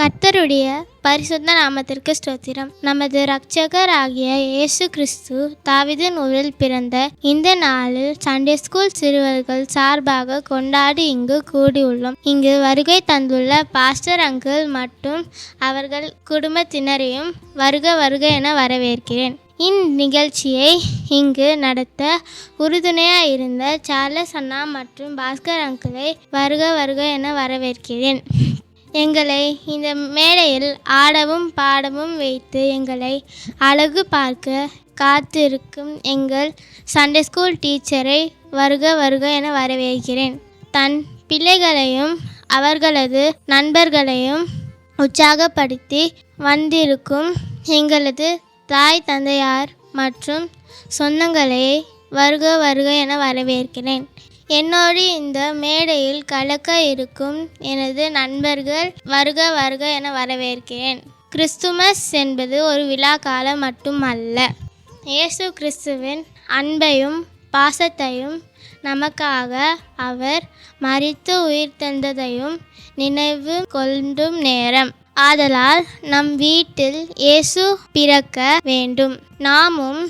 கர்த்தருடைய பரிசுத்த நாமத்திற்கு ஸ்தோத்திரம். நமது இரட்சகர் ஆகிய இயேசு கிறிஸ்து தாவீதின் ஊரில் பிறந்த இந்த நாளில் சண்டே ஸ்கூல் சிறுவர்கள் சார்பாக கொண்டாடி இங்கு கூடியுள்ளோம். இங்கு வருகை தந்துள்ள பாஸ்டர் அங்கிள் மற்றும் அவர்கள் குடும்பத்தினரையும் வருக வருக என வரவேற்கிறேன். இந்நிகழ்ச்சியை இங்கு நடத்த உறுதுணையாக இருந்த சார்லஸ் அண்ணா மற்றும் பாஸ்கர் அங்கிளை வருக வருக என வரவேற்கிறேன். எங்களை இந்த மேடையில் ஆடவும் பாடவும் வைத்து எங்களை அழகு பார்க்க காத்திருக்கும் எங்கள் சண்டே ஸ்கூல் டீச்சரை வருக வருக என வரவேற்கிறேன். தன் பிள்ளைகளையும் அவர்களது நண்பர்களையும் உற்சாகப்படுத்தி வந்திருக்கும் எங்களது தாய் தந்தையார் மற்றும் சொந்தங்களை வருக வருக என வரவேற்கிறேன். என்னோடு இந்த மேடையில் கலக்க இருக்கும் எனது நண்பர்கள் வருக வருக என வரவேற்கிறேன். கிறிஸ்துமஸ் என்பது ஒரு விழா காலம் மட்டுமல்ல. இயேசு கிறிஸ்துவின் அன்பையும் பாசத்தையும் நமக்காக அவர் மரித்து உயிர் தந்ததையும் நினைவு கொள்ளும் நேரம். ஆதலால் நம் வீட்டில் இயேசு பிறக்க வேண்டும். நாமும்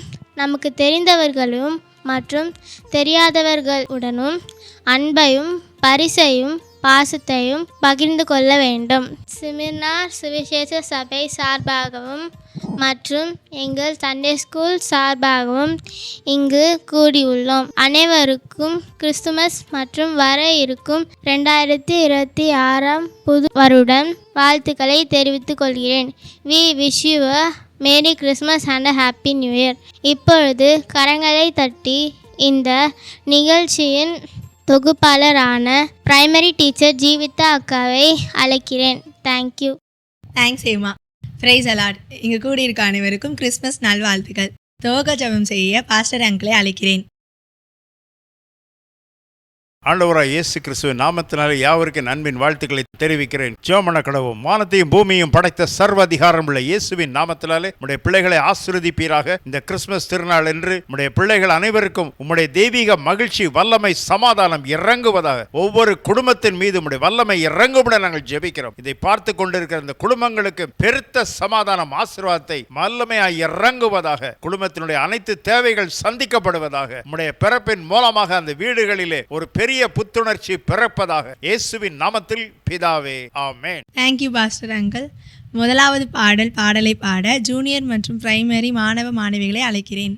நமக்கு தெரிந்தவர்களும் மற்றும் தெரியாதவர்களுடனும் அன்பையும் பரிசையும் பாசத்தையும் பகிர்ந்து கொள்ள வேண்டும். சிமிர்னா சுவிசேஷ சபை சார்பாகவும் மற்றும் எங்கள் சண்டே ஸ்கூல் சார்பாகவும் இங்கு கூடியுள்ளோம். அனைவருக்கும் கிறிஸ்துமஸ் மற்றும் வர இருக்கும் 2026 புது வருடம் வாழ்த்துக்களை தெரிவித்துக் கொள்கிறேன். We wish you a merry Christmas and happy new year. இப்பொழுது கரங்களை தட்டி இந்த நிகழ்ச்சியின் தொகுப்பாளரான பிரைமரி டீச்சர் ஜீவிதா அக்காவை அழைக்கிறேன். தேங்க்யூ. தேங்க்ஸ் ஏமா. Praise the Lord. இங்கு கூடியிருக்க அனைவருக்கும் கிறிஸ்மஸ் நல்வாழ்த்துக்கள். துவக்க ஜெபம் செய்ய பாஸ்டர் அங்கிளை அழைக்கிறேன். ஆண்டவராய் இயேசு கிறிஸ்துவின் நாமத்தினாலே யாவருக்கும் அன்பின் வாழ்த்துக்களை தெரிவிக்கிறேன். ஜெபமன கடவும் வானத்தையும் பூமியையும் படைத்த சர்வ அதிகாரம் உள்ள இயேசுவின் நாமத்தினாலே உம்முடைய பிள்ளைகளை ஆசீர்வதிப்பீராக. இந்த கிறிஸ்துமஸ் திருநாள் என்று உம்முடைய பிள்ளைகள் அனைவருக்கும் உம்முடைய தெய்வீக மகிழ்ச்சி வல்லமை சமாதானம் இறங்குவதாக. ஒவ்வொரு குடும்பத்தின் மீது உம்முடைய வல்லமை இறங்கும்படி நாங்கள் ஜெபிக்கிறோம். இதை பார்த்து கொண்டிருக்கிற இந்த குடும்பங்களுக்கு பெருத்த சமாதானம் ஆசீர்வாதத்தை வல்லமையாய் இறங்குவதாக. குடும்பத்தினுடைய அனைத்து தேவைகள் சந்திக்கப்படுவதாக. உம்முடைய பிறப்பின் மூலமாக அந்த வீடுகளிலே ஒரு பெரிய புத்துணர்ச்சி பிறப்பதாக. இயேசுவின் நாமத்தில் பிதாவே, ஆமென். Thank you pastor uncle. முதலாவது பாடலை பாட ஜூனியர் மற்றும் பிரைமரி மாணவ மாணவிகளை அழைக்கிறேன்.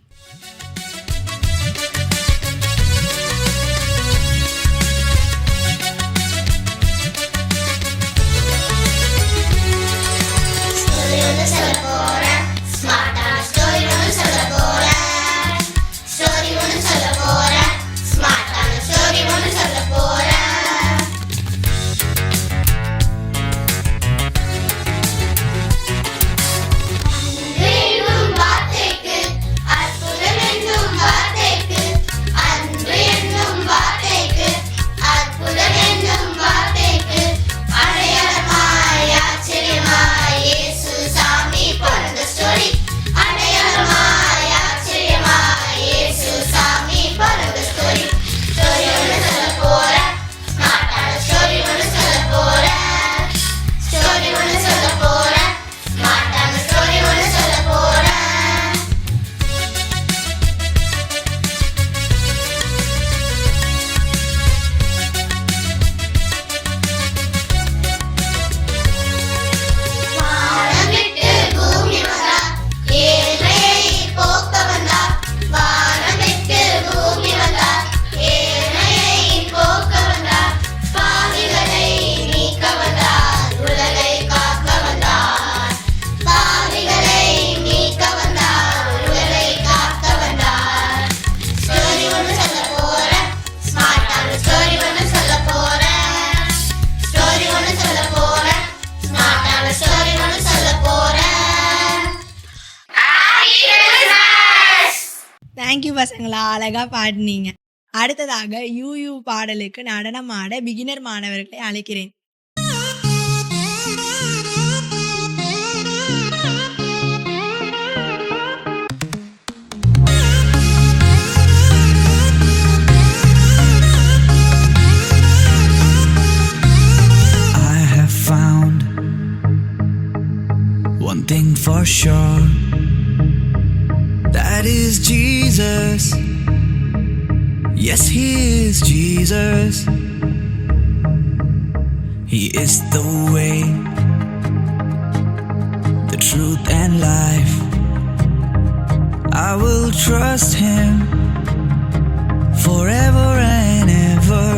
தேங்க்யூ பசங்களா, அழகா பாடினீங்க. அடுத்ததாக யூ பாடலுக்கு நடனம் ஆட பிகினர் மாணவர்களை அழைக்கிறேன். I have found for sure. That is Jesus. Yes, He is Jesus. He is the way, the truth and life. I will trust Him forever and ever.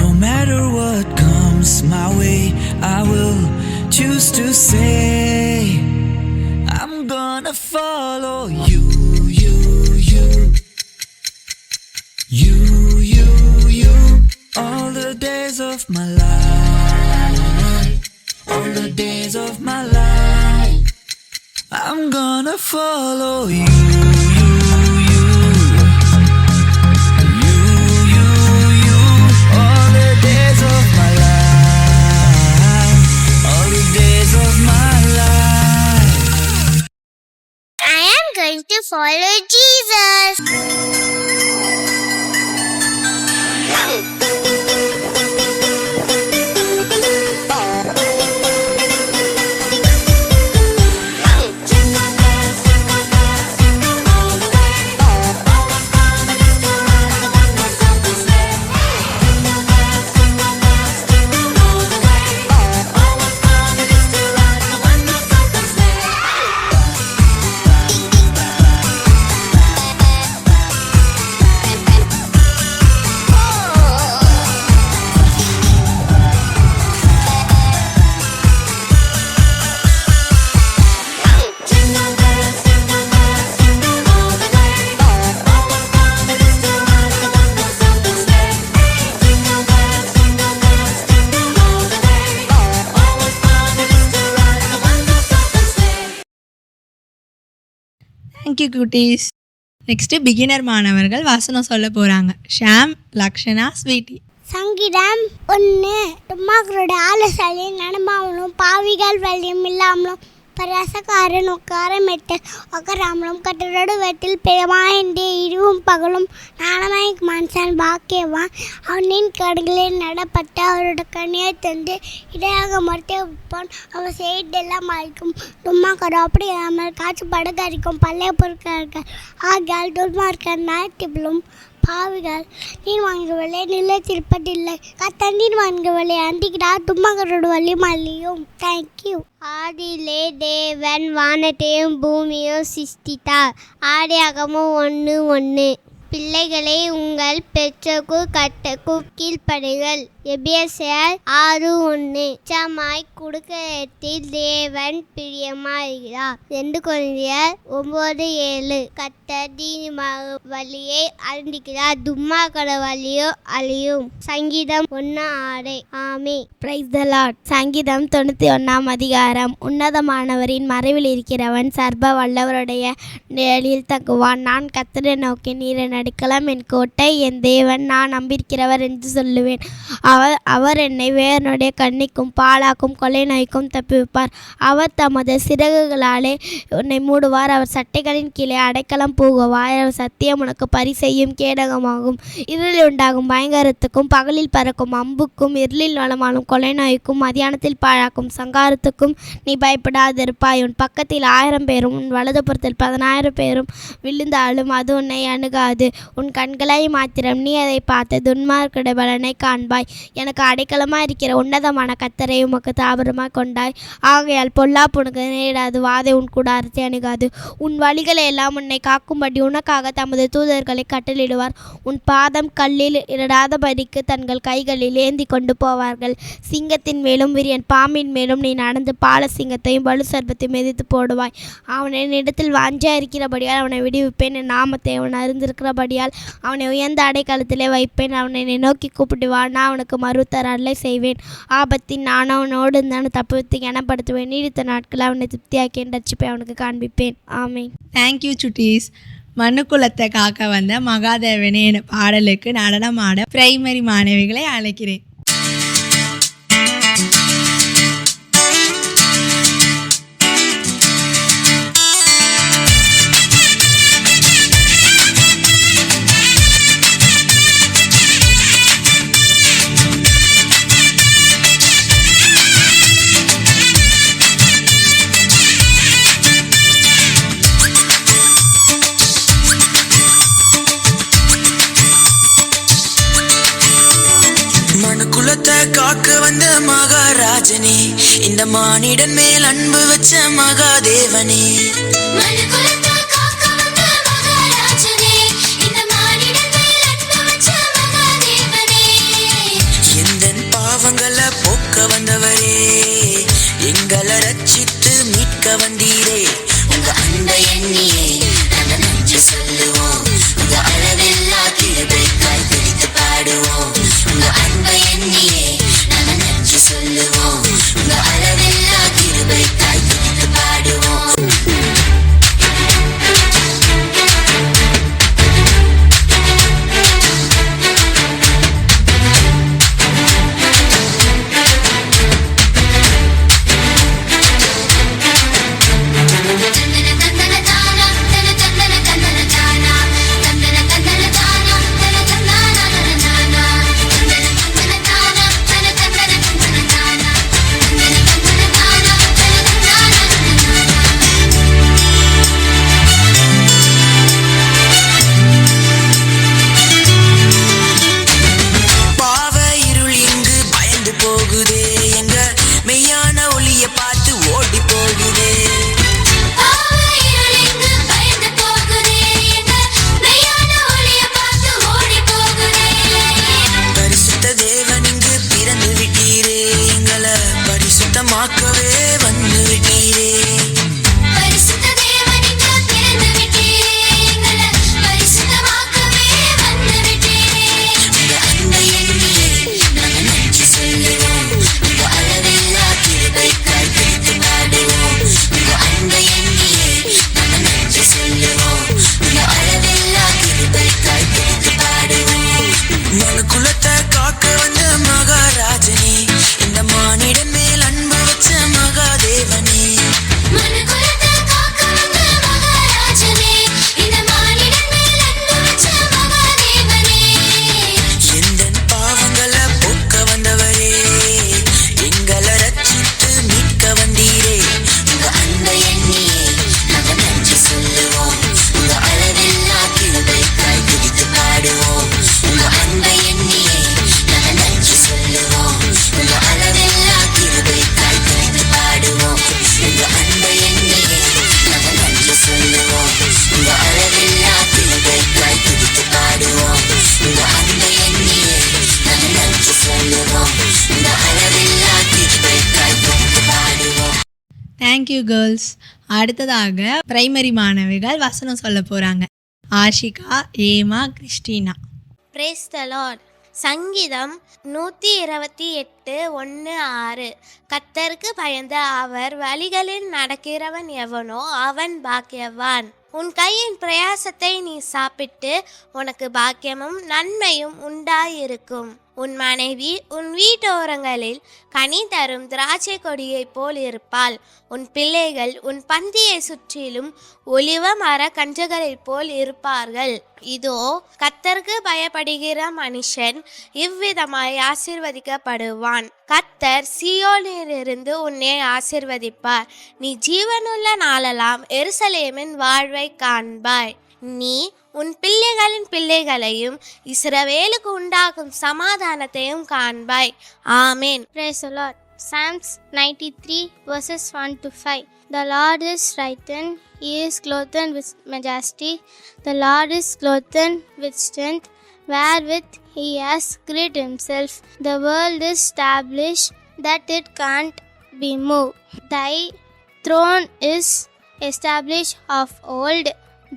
No matter what comes my way, I will choose to say, I'm gonna follow you, you, you, you, you, you, all the days of my life, all the days of my life. I'm gonna follow you, you, you, you, you, you, all the days of my life, all the days of my life. I am going to follow Jesus. Thank you குட்டீஸ். Next beginner மாணவர்கள் வசனம் சொல்ல போகிறாங்க. Sham, Lakshana, sweetie. சங்கீதம் 1. துன்மார்க்கரோட ஆலோசனையில் நடமாமலும் பாவிகள் வழியும் இல்லாமலும் பரசக்காரன் உட்காரமிட்டு உட்காராமலும் கட்டரோடு வெட்டில் பிறமாயின்றி இரவும் பகலும் நாணமாய் மனுஷன் பாக்கியவான். அவனின் கடுகளில் நடப்பட்டு அவரோட கண்ணியை தந்து இடையாக மறுத்தே வைப்பான். அவர் செய்தெல்லாம் அழிக்கும். துன்மார்க்கரோ அப்படி இல்லாமல் காற்று படுகரிக்கும் பழைய பொருட்கள் ஆகியால் துன்மார்க்கர் நயத்திலும் பாவிகள் நீர் வாங்குவலை நிலைத்திருப்பதில்லை. கத்தண்ணீர் வாங்குவலை அண்டிக்கிறார். துன்மார்க்கரோட வழியும் அழியும். தேங்க்யூ. ஆதியிலே தேவன் வானத்தையும் பூமியும் சிருஷ்டித்தார். ஆதியாகமம் 1:1. பிள்ளைகளை உங்கள் பெற்றோருக்கு கட்டக்கும் கீழ்ப்படுங்கள். எபேசியர் 6:1. நிச்சயமாய் கொடுக்கத்தில் தேவன் பிரியமாகிறார். 2 கொரிந்தியர் 9:7. கர்த்தர் நீதிமான் வழியை அறிந்திருக்கிறார். துன்மார்க்கர் வழியோ அழியும். சங்கீதம் 1:6. ஆமே. Praise the Lord. சங்கீதம் 91 அதிகாரம். உன்னதமானவரின் மறைவில் இருக்கிறவன் சர்வ வல்லவருடைய நிழலில் தங்குவான். நான் கர்த்தரை நோக்கி நீர் என் அடைக்கலம், என் கோட்டை, என் தேவன், நான் நம்பியிருக்கிறவர் என்று சொல்லுவேன். அவர் என்னை வேறனுடைய கண்ணிக்கும் பாலாக்கும் கொலை நோய்க்கும் தப்புவிப்பார். அவர் தமது சிறகுகளாலே உன்னை மூடுவார். அவர் சட்டைகளின் கீழே அடைக்கலம் போகுவார். அவர் சத்தியம் உனக்கு பரிசெய்யும் கேடகமாகும். இருளில் உண்டாகும் பயங்கரத்துக்கும் பகலில் பறக்கும் அம்புக்கும் இருளில் வளமாலும் கொலை நோய்க்கும் மதியானத்தில் பாழாக்கும் சங்காரத்துக்கும் நீ பயப்படாதிருப்பாய். உன் பக்கத்தில் 1000 பேரும் உன் வலதுபுறத்தில் 10,000 பேரும் விழுந்தாலும் அது உன்னை அணுகாது. உன் கண்களை மாத்திரம் நீ அதை பார்த்து துன்மார்க்கருடைய பலனை காண்பாய். எனக்கு அடைக்கலமாக இருக்கிற உன்னதமான கர்த்தரை உமக்கு தாபரமாக கொண்டாய். ஆகையால் பொல்லாப்பு உனக்கு நேரிடாது, வாதை உன் கூடாரத்தை அணுகாது. உன் வழிகளை எல்லாம் உன்னை காக்கும்படி உனக்காக தமது தூதர்களை கட்டளிடுவார். உன் பாதம் கல்லில் இடாதபடிக்கு தங்கள் கைகளில் ஏந்தி கொண்டு போவார்கள். சிங்கத்தின் மேலும் விரியன் பாம்பின் மேலும் நீ நடந்து பால சிங்கத்தையும் வலு சர்ப்பத்தையும் மிதித்து போடுவாய். அவன் என்னிடத்தில் வாஞ்சியாக இருக்கிறபடியால் அவனை விடுவிப்பேன். என் நாமத்தை அவன் அறிந்திருக்கிறபடியால் அவனை உயர்ந்த அடைக்கலத்திலே வைப்பேன். அவனை என்னை நோக்கி கூப்பிடுவான், நான் அவனுக்கு மறுத்தரலை செய்வேன். ஆபத்தின் நான் அவனோடு இருந்தான் தப்புவித்து கனப்படுத்துவேன். நீடித்த நாட்கள் அவனை திருப்தியாக்கி என் ரட்சிப்பை அவனுக்கு காண்பிப்பேன். ஆமீன். தேங்க்யூ சுட்டீஸ். மனுக்குலத்தை காக்க வந்த மகாதேவனே என பாடலுக்கு நடனமாட பிரைமரி மாணவிகளை அழைக்கிறேன். இந்த மானிடன் மேல் அன்பு வச்ச மகாதேவனே, எந்தன் பாவங்களை போக்க வந்தவரே, எங்களை ரட்சித்து மீட்க வந்தீரே. உங்க அன்பை எண்ணியே நாங்க நன்றி சொல்லுவோம், உங்க அளவில்லா கிருபைக்காய் பிடித்து பாடுவோம். உங்க அன்பை எண்ணியே நாங்க நன்றி சொல்லுவோம், உங்க அளவில்லா கிருபைக்காய் பிடித்து பாடுவோம். Thank you girls. அடுத்ததாக பிரைமரி மாணவிகள் வசனம் சொல்ல போகிறாங்க. ஆஷிகா, ஏமா, கிறிஸ்டினா. பிரேஸ் த லார்ட். சங்கீதம் 128:1-6. கர்த்தருக்கு பயந்த அவர் வழிகளில் நடக்கிறவன் எவனோ அவன் பாக்கியவான். உன் கையின் பிரயாசத்தை நீ சாப்பிட்டு உனக்கு பாக்கியமும் நன்மையும் உண்டாயிருக்கும். உன் மனைவி உன் வீட்டோரங்களில் கனி தரும் திராட்சை கொடியைப் போல் இருப்பாள். உன் பிள்ளைகள் உன் பந்தியை சுற்றிலும் ஒலிவ மர கன்றுகளைப் போல் இருப்பார்கள். இதோ கர்த்தருக்கு பயப்படுகிற மனுஷன் இவ்விதமாய் ஆசீர்வதிக்கப்படுவான். கர்த்தர் சீயோனிலிருந்து உன்னை ஆசீர்வதிப்பார். நீ ஜீவனுள்ள நாளெல்லாம் எருசலேமின் வாழ்வை காண்பாய். நீ உன் பிள்ளைகளின் பிள்ளைகளையும் இஸ்ரவேலுக்கு உண்டாகும் சமாதானத்தையும் காண்பாய். ஆமேன். Praise the Lord. Psalms 93:1-5. The Lord is strengthened, He is clothed with majesty. The Lord is clothed with strength, wherewith He has girded Himself. The world is established, that it can't be moved. Thy throne is established of old,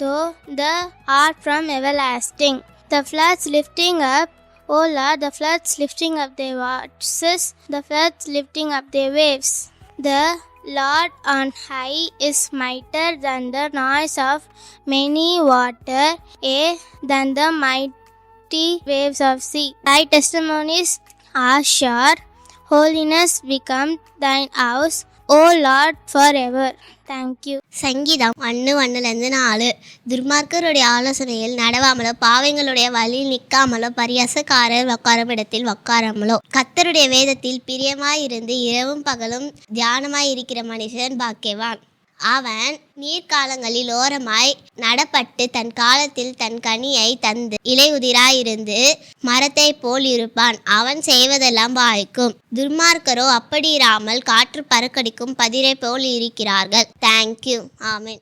though the art from everlasting. The floods lifting up, O Lord, the floods lifting up their waters, the floods lifting up their waves. The Lord on high is mightier than the noise of many water, than the mighty waves of sea. Thy testimonies are sure, holiness become thine house, O Lord, forever. Thank you. சங்கீதம் 1:1-4. துர்மார்க்கருடைய ஆலோசனையில் நடவாமலோ, பாவைங்களுடைய வழியில் நிற்காமலோ, பரியாசக்காரர் உட்காரும் இடத்தில் உட்காராமலோ, கர்த்தருடைய வேதத்தில் பிரியமாயிருந்து இரவும் பகலும் தியானமாயிருக்கிற மனுஷன் பாக்கியவான். அவன் நீர்க்காலங்களில் ஓரமாய் நடப்பட்டு தன் காலத்தில் தன் கனியை தந்து இலையுதிராயிருந்து மரத்தை போல் இருப்பான். அவன் செய்வதெல்லாம் வாய்க்கும். துர்மார்க்கரோ அப்படி இராமல் காற்று பறக்கடிக்கும் பதிரை போல் இருக்கிறார்கள். தேங்க்யூ. ஆமென்.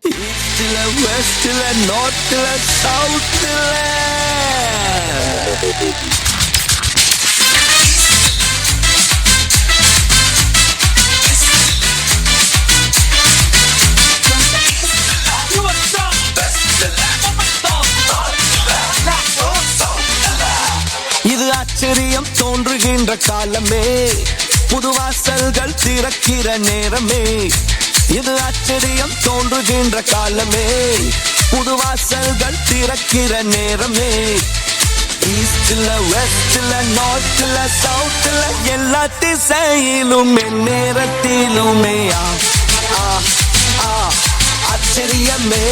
இது ஆச்சரியம் தோன்றுகின்ற காலமே, புதுவாசல்கள் திறக்கிற நேரமே. இது ஆச்சரியம் தோன்றுகின்ற காலமே, புதுவாசல்கள் திறக்கிற நேரமே. ஈஸ்ட்ல வெஸ்ட்ல நார்த்ல சவுத்ல எல்லா திசையிலும் நேரத்திலுமே ஆச்சரியமே.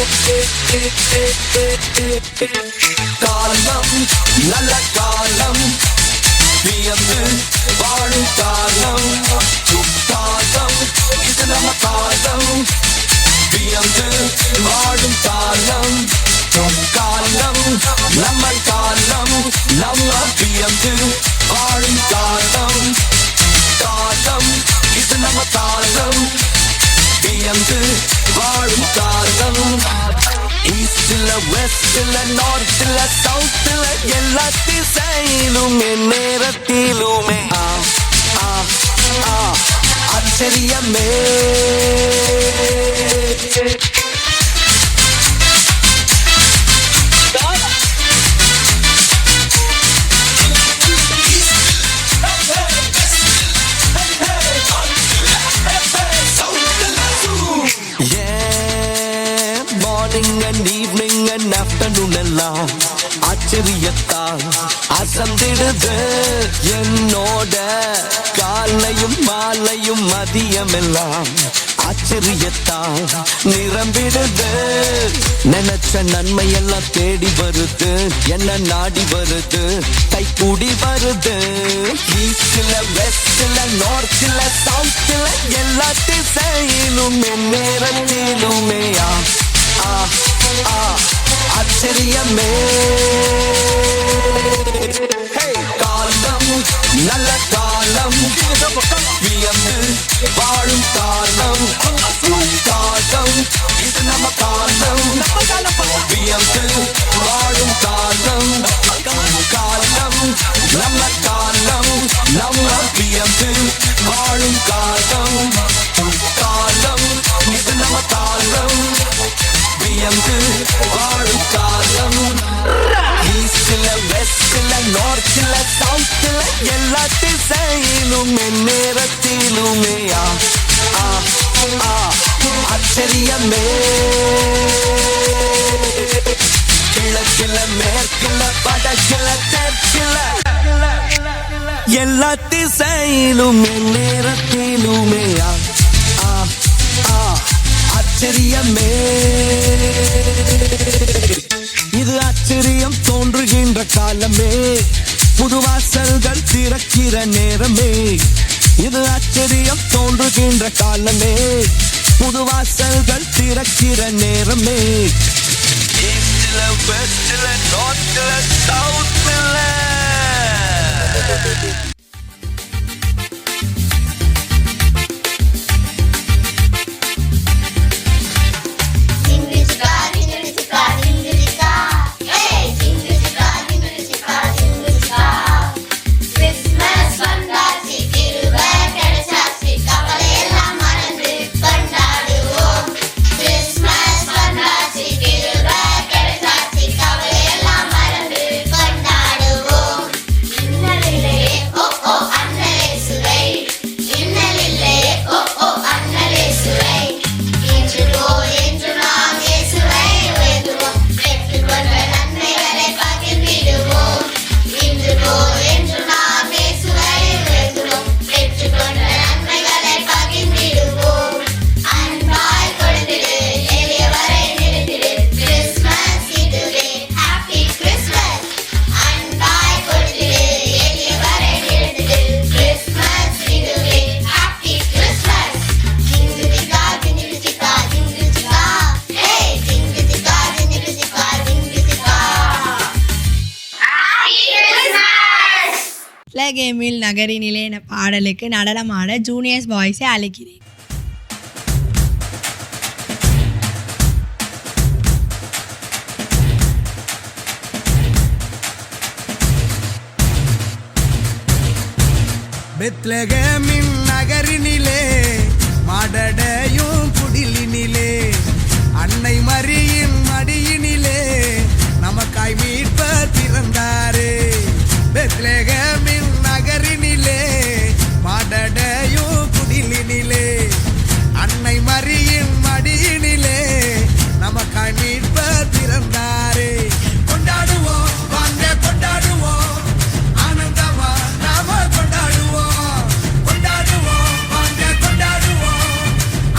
காலம் நல்ல காலம், வியந்து வாழும் காலம். காலம் இது நம்ம காலம், வியந்து வாழும் காலம். காலம் நம்ம காலம், நம்ம வியந்து வாழும் காலம். காலம் இது நம்ம காலம், வியந்து வாழும் காலம். ஈஸ்ட்ல வெஸ்ட்ல நார்த்ல சவுத்ல எல்லா திசையிலும் நேரத்திலுமே ஆச்சரியமே. Morning and evening and afternoon எல்லாம் ஆச்சரியத்தால் அசந்திடுது என்னோட. காலையும் மாலையும் மதியம் எல்லாம் ஆச்சரியத்தால் நிரம்பிடுது. நினைச்ச நன்மை எல்லாம் தேடி வருது, என்ன நாடி வருது, கைக்கூடி வருது. ஈஸ்ட்ல வெஸ்ட்ல நார்த்ல சவுத்ல எல்லா திசையிலும் நேரத்திலுமே ஆச்சரியமே. காலம் நல்ல காலம், வியந்து வாழும் காலம். காலம் இது நம்ம காலம், வியந்து வாழும் காலம். காலம் நம்ம காலம், நம்ம வியந்து வாழும் காலம். காலம் இது நம்ம காலம், வியந்து வாழும் காலம். ஈஸ்ட்ல வெஸ்ட்ல நார்த்ல சவுத்ல எல்லா திசையிலும் நேரத்திலுமே ஆச்சரியமே. கிழக்கில மேற்கில வடக்கில தெற்கில எல்லா திசையிலும் நேரத்திலுமே ஆச்சரியமே. இது ஆச்சரியம் தோன்றுகின்ற காலமே, புதுவாசல்கள் திறக்கிற நேரமே. இது ஆச்சரியம் தோன்றுகின்ற காலமே, புதுவாசல்கள் திறக்கிற நேரமே. ஈஸ்ட்ல வெஸ்ட்ல நார்த்ல சவுத்ல Oh பெத்லகேமில் நகரினிலே என பாடலுக்கு நடனமாட ஜூனியர்ஸ் பாய்ஸை அழைக்கிறேன். பெத்லகேமின் நகரினிலே மாடடையும் குடிலினிலே அன்னை மரியின் மடியினிலே நமக்காய் மீட்பர் பிறந்தாரே. பெத்லகேமின் நகரினிலே மாடடையும் குடிலினிலே அன்னை மரியின் மடியினிலே நமக்காய் மீட்பர் பிறந்தாரே. கொண்டாடுவோம், வாங்க கொண்டாடுவோம், ஆனந்தமா நாம கொண்டாடுவோம். கொண்டாடுவோம், வாங்க கொண்டாடுவோம்,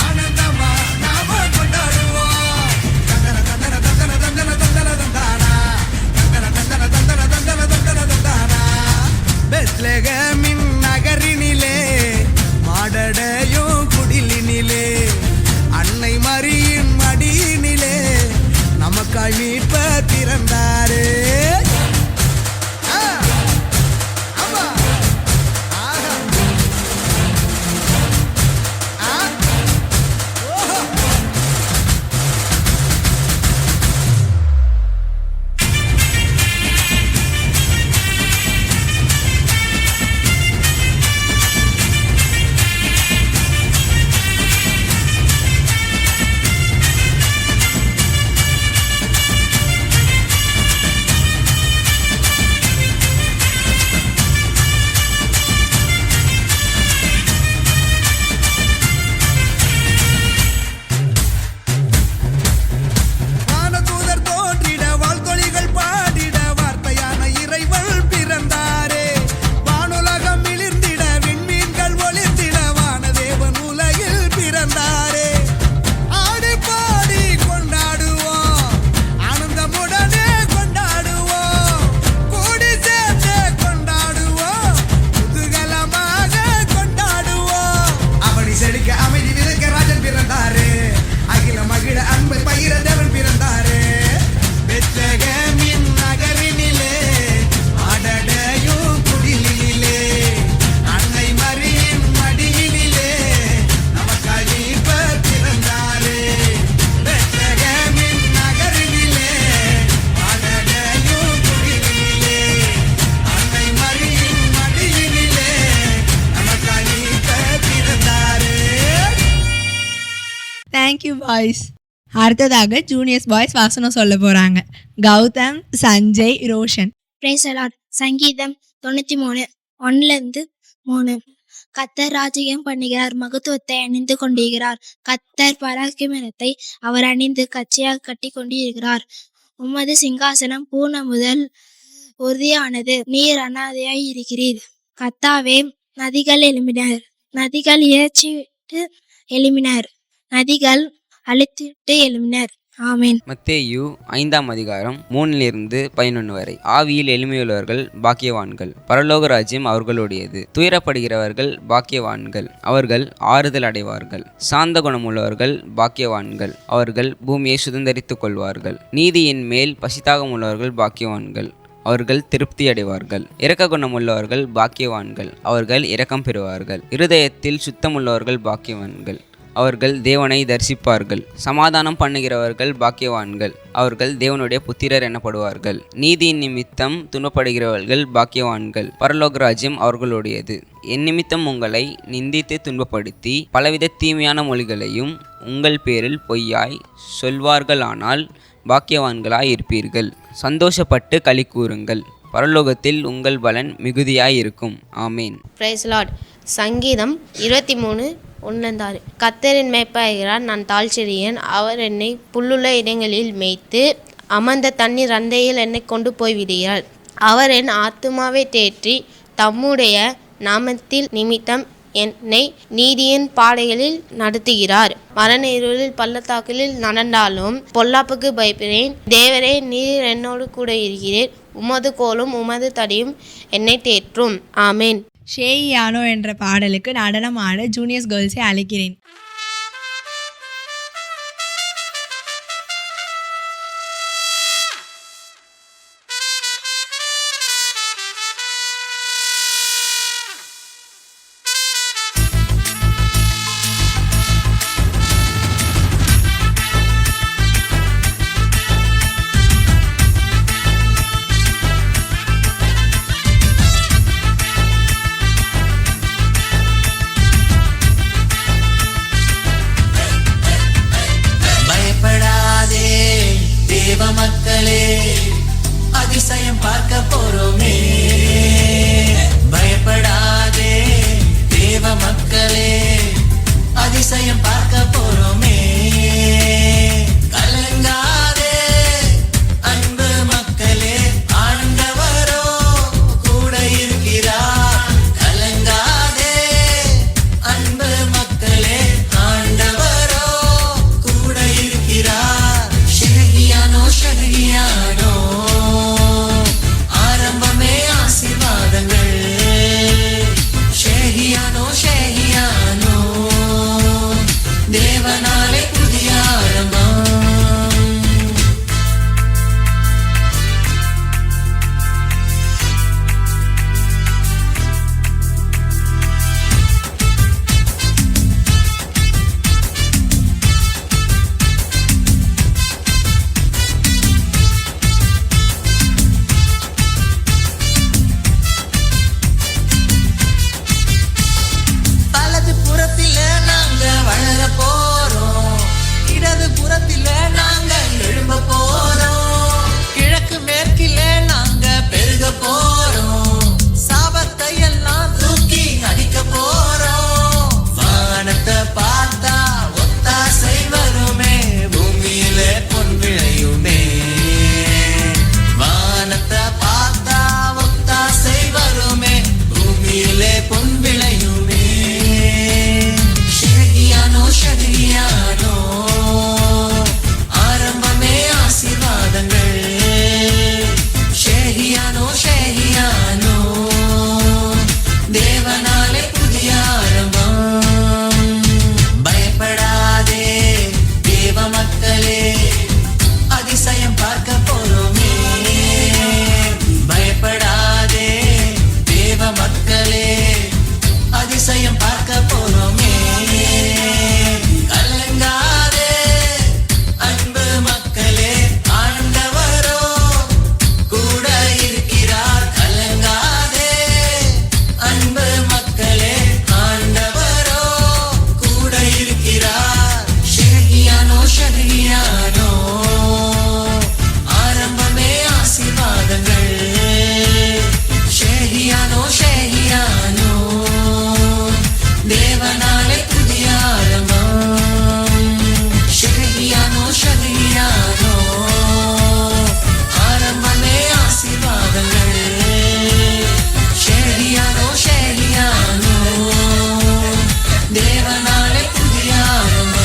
ஆனந்தமா நாம கொண்டாடுவோம். தந்தன தந்தன தந்தன தந்தன தந்தன தந்தானா, தந்தன தந்தன தந்தன தந்தன தந்தன தந்தானா. பெத்லகேமின் நகரினிலே மாடடையும் குடிலினிலே அன்னை மரியின் மடியினிலே நமக்காய் மீட்பர் பிறந்தாரே. ஆமா, ஆஹா, ஓஹோ. வானதூதர் தோன்றிட வாழ்த்தொலிகள் பாடிட வார்த்தையான இறைவன் பிறந்தாரே. வானுலகம் மிளிர்ந்திட விண்மீன்கள் ஒளிர்ந்திட வானதேவன் உலகில் பிறந்தாரே. ஆடி பாடி கொண்டாடுவோம், ஆனந்தமுடனே கொண்டாடுவோம், கூடி சேர்ந்து கொண்டாடுவோம், குதூகலமாக கொண்டாடுவோம். அவனி செழிக்க அமைதி விதைக்க ராஜன் பிறந்தாரே. அகில மகிழ அன்பை பகிர தேவன் பிறந்தாரே. பெத்லகேமின் நகரினிலே ஆடடையும் குடிலினிலே அன்னை மரியின் மடியினிலே நமக்காய் மீட்பர் பிறந்தாரே. பெத்லகேமின் நகரினிலே ஆடடையும் குடிலினிலே அன்னை மரியின் மடியினிலே நமக்காய் மீட்பர் பிறந்தாரே. Thank you boys. அடுத்ததாக ஜூனியர்ஸ் பாய்ஸ் வாசனம் சொல்ல போகிறாங்க. Gautham, Sanjay, Roshan. Praise the Lord. சங்கீதம் 93 1-3. கத்தர் ராஜ்யம் பண்ணுகிறார், மகத்துவத்தை அணிந்து கொண்டிருக்கிறார். கத்தர் பராக்கிரமத்தை அவர் அணிந்து கச்சையாக கட்டி கொண்டிருக்கிறார். உமது சிங்காசனம் பூர்ண முதல் உறுதியானது, நீர் அனாதையாய் இருக்கிறீர். கத்தாவே, நதிகள் எழும்பினர், நதிகள் இறைச்சிட்டு எழும்பினர், நதிகள் அழித்திட்டு எழும்பினர். ஆமென். மத்தேயு 5:3-11 வரை. ஆவியில் எளிமையுள்ளவர்கள் பாக்கியவான்கள், பரலோக ராஜ்யம் அவர்களுடையது. துயரப்படுகிறவர்கள் பாக்கியவான்கள், அவர்கள் ஆறுதல் அடைவார்கள். சாந்த குணமுள்ளவர்கள் பாக்கியவான்கள், அவர்கள் பூமியை சுதந்தரித்துக் கொள்வார்கள். நீதியின் மேல் பசிதாகம் உள்ளவர்கள் பாக்கியவான்கள், அவர்கள் திருப்தி அடைவார்கள். இரக்க குணமுள்ளவர்கள் பாக்கியவான்கள், அவர்கள் இரக்கம் பெறுவார்கள். இருதயத்தில் சுத்தமுள்ளவர்கள் பாக்கியவான்கள், அவர்கள் தேவனை தரிசிப்பார்கள். சமாதானம் பண்ணுகிறவர்கள் பாக்கியவான்கள், அவர்கள் தேவனுடைய புத்திரர் எனப்படுவார்கள். நீதியின் நிமித்தம் துன்பப்படுகிறவர்கள் பாக்கியவான்கள், பரலோக ராஜ்யம் அவர்களுடையது. என் நிமித்தம் உங்களை நிந்தித்து துன்பப்படுத்தி பலவித தீமையான மொழிகளையும் உங்கள் பேரில் பொய்யாய் சொல்வார்களானால் பாக்கியவான்களாய் இருப்பீர்கள். சந்தோஷப்பட்டு களி கூறுங்கள், பரலோகத்தில் உங்கள் பலன் மிகுதியாயிருக்கும். ஆமேன். Price Lord. சங்கீதம் 23:1-6. கர்த்தரின் மேய்ப்பராகிறார், நான் தாழ்ச்சியேன். அவர் என்னை புல்லுள்ள இடங்களில் மேய்த்து அமர்ந்த தண்ணீர் அண்டையில் என்னை கொண்டு போய்விடுகிறார். அவர் என் ஆத்துமாவை தேற்றி தம்முடைய நாமத்தில் நிமித்தம் என்னை நீதியின் பாதைகளில் நடத்துகிறார். மரண இருளில் பள்ளத்தாக்கில் நடந்தாலும் பொல்லாப்புக்கு பயப்படேன். தேவரே, நீர் என்னோடு கூட இருக்கிறீர். உமது கோலும் உமது தடியும் என்னை தேற்றும். ஆமேன். ஷேயானோ என்ற பாடலுக்கு நடனம் ஆட ஜூனியர்ஸ் கேர்ள்ஸை அழைக்கிறேன். அதிசயம் பார்க்க போறோமே. பயப்படாதே தேவ மக்களே, அதிசயம் பார்க்க போறோமே. கலங்காதே அன்பு மக்களே, ஆண்டவரோ கூட இருக்கிறார். கலங்காதே அன்பு மக்களே, ஆண்டவரோ கூட இருக்கிறார். ஷெஹியானோ ஷெஹியானோ, ஆரம்பமே ஆசீர்வாதங்கள். ஷெஹியானோ ஷெஹியானோ, தேவனாலே புதிய ஆரம்பம். வலது புறத்தில நாங்க வளர போறோம், இடது புறத்தில நாங்க எழும்ப போறோம். கிழக்கு மேற்கில நாங்க பெருக போறோம், சாபத்தை எல்லாம் தூக்கி அடிக்க போறோம். வானத்தை பார்த்தா ஒத்தாசை வருமே, பூமியிலே பொன் விளையுமே. வானத்தை பார்த்தா ஒத்தாசை வருமே, பூமியிலே பொன் விளையுமே. ஷெஹியானோ ஷெஹியானோ, ஆரம்பமே ஆசீர்வாதங்கள். ஷெஹியானோ ஷெஹியானோ, தேவனாலே புதிய ஆரம்பம். பயப்படாதே தேவ மக்களே, அதிசயம் பார்க்க போறோமே. பயப்படாதே தேவ மக்களே, அதிசயம் பார்க்க போறோமே. கலங்காதே அன்பு மக்களே, ஆண்டவரோ கூட இருக்கிறார். கலங்காதே அன்பு மக்களே, ஆண்டவரோ கூட இருக்கிறார். ஷெஹியானோ ஷெஹியானோ, ஆரம்பமே ஆசீர்வாதங்கள். ஷெஹியானோ ஷெஹியானோ, தேவனாலே புதிய ஆரம்பம். ஷெஹியானோ ஷெஹியானோ, ஆரம்பமே ஆசீர்வாதங்கள். ஷெஹியானோ ஷெஹியானோ, தேவனாலே புதிய ஆரம்பம்.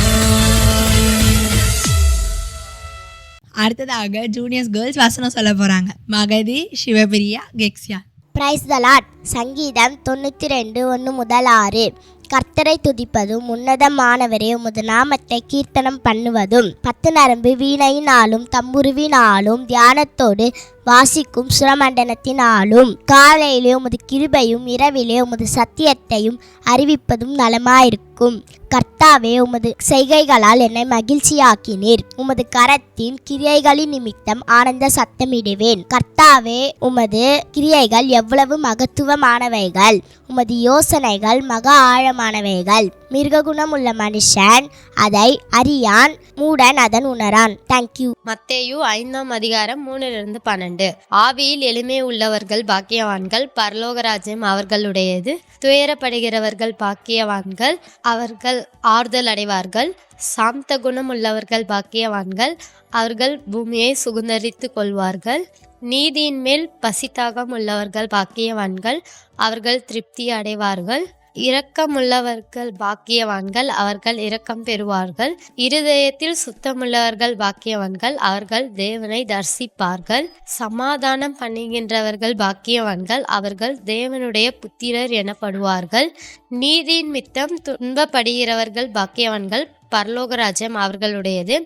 அடுத்ததாக ஜூனியர்ஸ் கேர்ள்ஸ் வசனம் சொல்ல போறாங்க. மகதி, சிவபிரியா, கெக்ஸியா. Praise the lord. சங்கீதம் 92:1-6. கர்த்தரை துதிப்பதும் உன்னதமானவரே உமது நாமத்தை கீர்த்தனம் பண்ணுவதும் 10 நரம்பு வீணையினாலும் தம்புருவினாலும் தியானத்தோடு வாசிக்கும் சுரமண்டனத்தினாலும் காலையிலே உமது கிருபையும் இரவிலே உமது சத்தியத்தையும் அறிவிப்பதும் நலமாயிருக்கும். கர்த்தாவே, உமது செய்கைகளால் என்னை மகிழ்ச்சியாக்கினீர். உமது கரத்தின் கிரியைகளின் நிமித்தம் ஆனந்த சத்தமிடுவேன். கர்த்தாவே, உமது கிரியைகள் எவ்வளவு மகத்துவமானவைகள், உமது யோசனைகள் மகா ஆழமானவைகள். மிருககுணம் உள்ள மனுஷன் அதை அறியான், மூடன் அதன் உணரான். தேங்க்யூ. மத்தேயு 5:3-12. ஆவியில் எளிமை உள்ளவர்கள் பாக்கியவான்கள், பரலோகராஜ்யம் அவர்களுடையது. துயரப்படுகிறவர்கள் பாக்கியவான்கள், அவர்கள் ஆறுதல் அடைவார்கள். சாந்த குணம் உள்ளவர்கள் பாக்கியவான்கள், அவர்கள் பூமியை சுதந்தரித்துக் கொள்வார்கள். நீதியின் மேல் பசித்தாகம் உள்ளவர்கள் பாக்கியவான்கள், அவர்கள் திருப்தி அடைவார்கள். இரக்கமுள்ளவர்கள் பாக்கியவான்கள், அவர்கள் இரக்கம் பெறுவார்கள். இருதயத்தில் சுத்தமுள்ளவர்கள் பாக்கியவான்கள், அவர்கள் தேவனை தரிசிப்பார்கள். சமாதானம் பண்ணுகின்றவர்கள் பாக்கியவான்கள், அவர்கள் தேவனுடைய புத்திரர் எனப்படுவார்கள். நீதியின் மித்தம் துன்பப்படுகிறவர்கள் பாக்கியவான்கள், பரலோகராஜ்யம் அவர்களுடையது.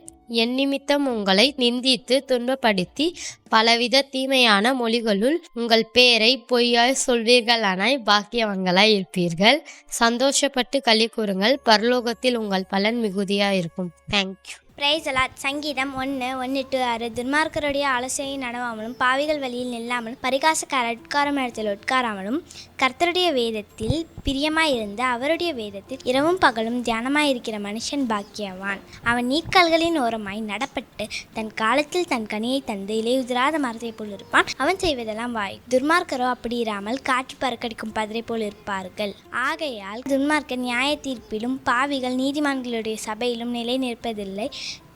என் நிமித்தம் உங்களை நிந்தித்து துன்பப்படுத்தி பலவித தீமையான மொழிகளுள் உங்கள் பேரை பொய்யாய் சொல்வீர்களானாய் பாக்கியவங்களாய் இருப்பீர்கள். சந்தோஷப்பட்டு களி கூறுங்கள், பரலோகத்தில் உங்கள் பலன் மிகுதியாக இருக்கும். தேங்க்யூ. Praise the Lord. சங்கீதம் 1:1-6. துன்மார்க்கருடைய ஆலோசனை நடவாமலும் பாவிகள் வழியில் நில்லாமலும் பரிகாசக்கார உட்காரும் இடத்தில் உட்காராமலும் கர்த்தருடைய வேதத்தில் பிரியமாயிருந்து அவருடைய வேதத்தில் இரவும் பகலும் தியானமாயிருக்கிற மனுஷன் பாக்கியவான். அவன் நீர்க்கால்களின் ஓரமாய் நடப்பட்டு தன் காலத்தில் தன் கனியை தந்து இலையுதிராத மரத்தை போல் இருப்பான். அவன் செய்வதெல்லாம் வாய். துன்மார்க்கரோ அப்படி இராமல் காற்று பறக்கடிக்கும் பதரை போல் இருப்பார்கள். ஆகையால் துன்மார்க்கர் நியாய தீர்ப்பிலும் பாவிகள் நீதிமான்களுடைய சபையிலும் நிலை நிற்பதில்லை.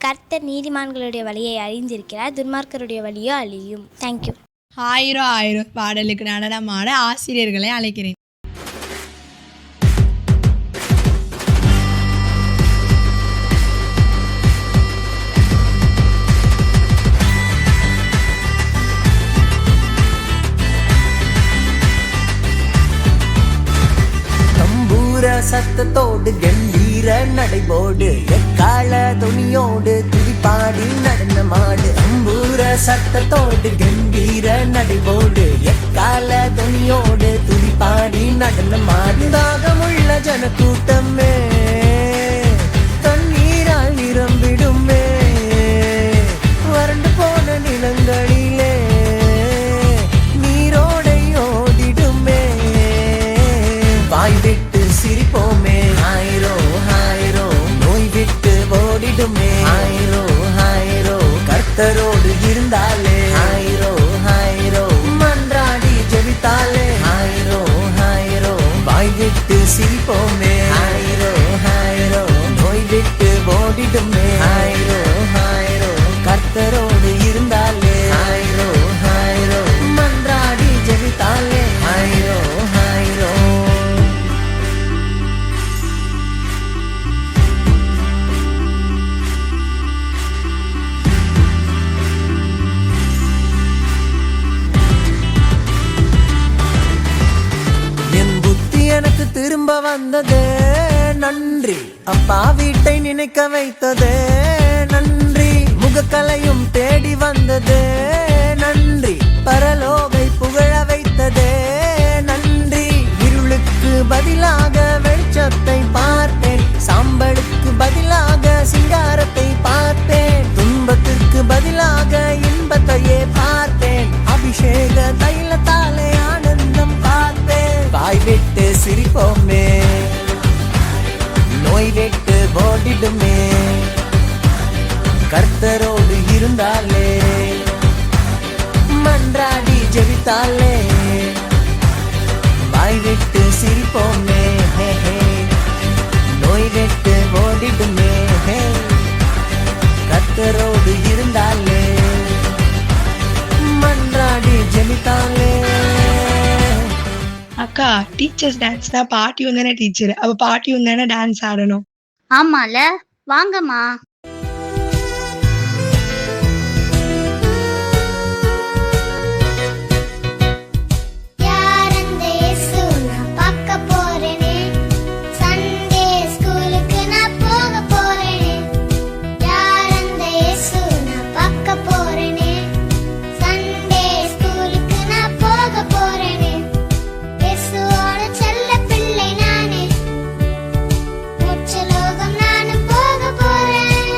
கர்த்தர் நீதிமான்களுடைய வழியை அறிந்திருக்கிறார், துன்மார்க்கருடைய வழியோ அழியும். தேங்க்யூ. 1000 பாடலுக்கு நடனமாட ஆசிரியர்களை அழைக்கிறேன். சத்தத்தோடு கம்பீர நடைபோடு எக்கால துணியோடு துதிப்பாடி நடனமாடு. அம்பூர சத்தத்தோடு கம்பீர நடைபோடு எக்கால துணியோடு துதிப்பாடி நடனமாடு. தாகமுள்ள ஜன கூட்டமே தண்ணீரால் நிரம்பிடுமே. வறண்டு போன நிலங்களிலே நீரோடை ஓடிடுமே. வாய் விட்டு சிரிப்போமே, ஹாயிரோ ஹாயிரோ. நோய் விட்டு ஓடிடுமே, ஹாயிரோ ஹாயிரோ. கர்த்தரோடு இருந்தாலே, ஹாயிரோ ஹாயிரோ. மன்றாடி ஜெபித்தாலே, ஹாயிரோ ஹாயிரோ. வாய் விட்டு சிரிப்போமே, ஹாயிரோ ஹாயிரோ. நோய் விட்டு ஓடிடுமே, ஹாயிரோ ஹாயிரோ. கர்த்தரோடு இருந்தாலே, ஹாயிரோ ஹாயிரோ. மன்றாடி ஜெபித்தாலே, ஹாயிரோ ஹாயிரோ. எனக்கு திரும்ப வந்ததே நன்றி. அப்பா வீட்டை நினைக்க வைத்ததே நன்றி. முகக்கலையும் தேடி வந்ததே நன்றி. பரலோகை புகழ வைத்ததே நன்றி. இருளுக்கு பதிலாக வெளிச்சத்தை பார்த்தேன். சாம்பலுக்கு பதிலாக சிங்காரத்தை பார்த்தேன். துன்பத்திற்கு பதிலாக இன்பத்தையே பார்த்தேன். அபிஷேக தைலத்தாலே ஆனந்தம் பார்த்தேன். வாய் விட்டு சிரிப்போமே, நோய் விட்டு ஓடிடுமே. கர்த்தரோடு இருந்தாலே, மன்றாடி ஜெபித்தாலே. வாய் விட்டு சிரிப்போமே, நோய் விட்டு ஓடிடுமே. கர்த்தரோடு இருந்தாலே, மன்றாடி ஜெபித்தாலே. அக்கா, டீச்சர்ஸ் டான்ஸ் தான். பாட்டி வந்தானே டீச்சர், அப்ப பாட்டி வந்தானே டான்ஸ் ஆடணும். ஆமால, வாங்கம்மா. போக போறேன்.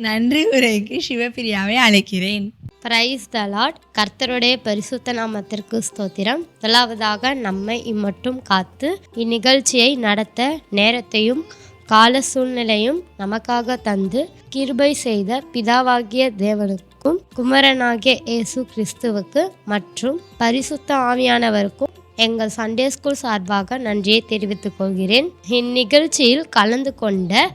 நன்றி உரைக்கு சிவபிரியாவை அழைக்கிறேன். Price the Lord. கர்த்தருடைய பரிசுத்த நாமத்திற்கு ஸ்தோத்திரம். முதலாவதாக நம்மை இம்மட்டும் காத்து இந்நிகழ்ச்சியை நடத்த நேரத்தையும் கால சூழ்நிலையும் நமக்காக தந்து கிருபை செய்த பிதாவாகிய தேவனுக்கும் குமாரனாகிய இயேசு கிறிஸ்துவுக்கு மற்றும் பரிசுத்த ஆவியானவருக்கும் எங்கள் சண்டே ஸ்கூல் சார்பாக நன்றியை தெரிவித்துக் கொள்கிறேன். இந்நிகழ்ச்சியில் கலந்து கொண்ட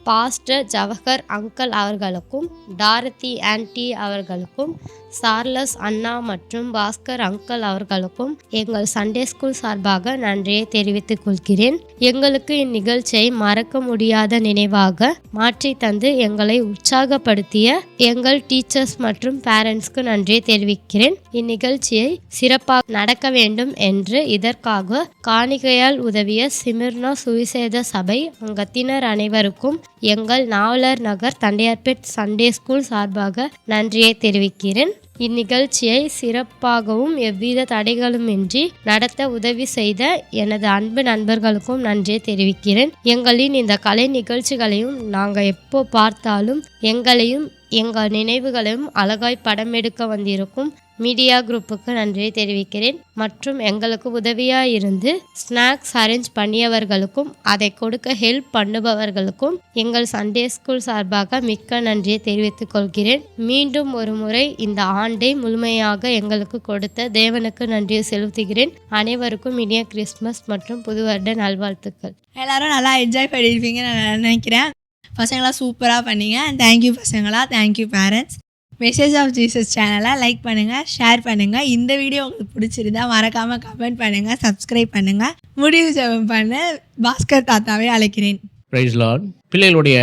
பாஸ்டர் ஜவஹர் அங்கிள் அவர்களுக்கும், டாரதி ஆன்டி அவர்களுக்கும், சார்லஸ் அண்ணா மற்றும் பாஸ்கர் அங்கிள் அவர்களுக்கும் எங்கள் சண்டே ஸ்கூல் சார்பாக நன்றியை தெரிவித்துக் கொள்கிறேன். எங்களுக்கு இந்நிகழ்ச்சியை மறக்க முடியாத நினைவாக மாற்றி தந்து எங்களை உற்சாகப்படுத்திய எங்கள் டீச்சர்ஸ் மற்றும் பேரண்ட்ஸ்க்கு நன்றியை தெரிவிக்கிறேன். இந்நிகழ்ச்சியை சிறப்பாக நடக்க வேண்டும் என்று இதற்காக காணிக்கையால் உதவிய சிமிர்னா சுவிசேஷ சபை அங்கத்தினர் அனைவருக்கும் எங்கள் நாவலர் நகர் தண்டையார்பேட் சண்டே ஸ்கூல் சார்பாக நன்றியை தெரிவிக்கிறேன். இந்நிகழ்ச்சியை சிறப்பாகவும் எவ்வித தடைகளுமின்றி நடத்த உதவி செய்த எனது அன்பு நண்பர்களுக்கும் நன்றியை தெரிவிக்கிறேன். எங்களின் இந்த கலை நிகழ்ச்சிகளையும் நாங்கள் எப்போ பார்த்தாலும் எங்களையும் எங்கள் நினைவுகளையும் அழகாய் படம் எடுக்க வந்திருக்கும் மீடியா குரூப்புக்கு நன்றியை தெரிவிக்கிறேன். மற்றும் எங்களுக்கு உதவியாக இருந்து ஸ்நாக்ஸ் அரேஞ்ச் பண்ணியவர்களுக்கும் அதை கொடுக்க ஹெல்ப் பண்ணுபவர்களுக்கும் எங்கள் சண்டே ஸ்கூல் சார்பாக மிக்க நன்றியை தெரிவித்துக் கொள்கிறேன். மீண்டும் ஒரு முறை இந்த ஆண்டை முழுமையாக எங்களுக்கு கொடுத்த தேவனுக்கு நன்றியை செலுத்துகிறேன். அனைவருக்கும் இனிய கிறிஸ்மஸ் மற்றும் புது வருட நல்வாழ்த்துக்கள். எல்லாரும் நல்லா என்ஜாய் பண்ணியிருப்பீங்க நான் நினைக்கிறேன். பசங்களாம் சூப்பராக பண்ணீங்க. தேங்க்யூ பசங்களா, thank you parents. Message of Jesus சேனலை லைக் பண்ணுங்கள், ஷேர் பண்ணுங்கள். இந்த வீடியோ உங்களுக்கு பிடிச்சிருந்தா மறக்காமல் கமெண்ட் பண்ணுங்கள், சப்ஸ்கிரைப் பண்ணுங்கள். முடிவு ஜெபம் பண்ண பாஸ்கர் தாத்தாவை அழைக்கிறேன். Praise Lord. பிள்ளைகளுடைய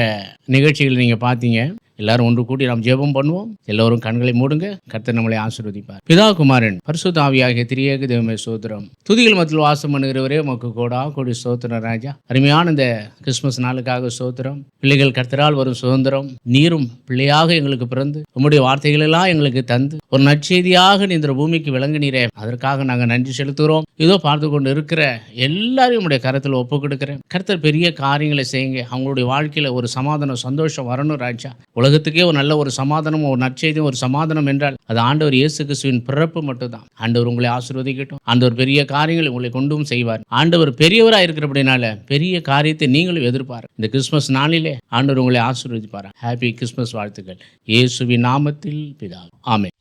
நிகழ்ச்சிகள் நீங்கள் பார்த்தீங்க. எல்லாரும் ஒன்று கூட்டி நாம் ஜெபம் பண்ணுவோம். எல்லோரும் கண்களை மூடுங்க. கர்த்தர் நம்மளை ஆசீர்வதிப்பார். பிதா குமாரன் பரிசுத்த ஆவியாகிய திரியேக தேவமே ஸ்தோத்திரம். துதிகள் மத்தியில் வாசம் பண்ணுகிறவரே உமக்கு கோடா கோடி ஸ்தோத்திரம் ராஜா. அருமையான இந்த கிறிஸ்துமஸ் நாளுக்காக ஸ்தோத்திரம். பிள்ளைகள் கர்த்தரால் வரும் சுதந்திரம், நீரும் பிள்ளையாக எங்களுக்கு பிறந்து உம்முடைய வார்த்தைகளெல்லாம் எங்களுக்கு தந்து ஒரு நற்செய்தியாக இந்த பூமிக்கு விளங்கினீரே, அதற்காக நாங்கள் நன்றி செலுத்துகிறோம். இதோ பார்த்து கொண்டு இருக்கிற எல்லாரையும் உங்களுடைய கரத்தில் ஒப்பு கொடுக்கிறேன். கர்த்தர் பெரிய காரியங்களை செய்யுங்க. அவங்களுடைய வாழ்க்கையில ஒரு சமாதானம், சந்தோஷம் வரணும் ராஜா. உலகத்துக்கே ஒரு நல்ல ஒரு சமாதானம், ஒரு நற்செய்தியும் ஒரு சமாதானம் என்றால் அது ஆண்டவர் இயேசு கிறிஸ்துவின் பிறப்பு மட்டும்தான். ஆண்டவர் உங்களை ஆசீர்வதிக்கட்டும். ஆண்டவர் பெரிய காரியங்களை உங்களை கொண்டும் செய்வார். ஆண்டவர் பெரியவராக இருக்கிறபடினால பெரிய காரியத்தை நீங்களும் எதிர்பார். இந்த கிறிஸ்துமஸ் நாளிலே ஆண்டவர் உங்களை ஆசீர்வதிப்பார். ஹாப்பி கிறிஸ்துமஸ் வாழ்த்துக்கள். இயேசுவின் நாமத்தில் பிதாவே. ஆமென்.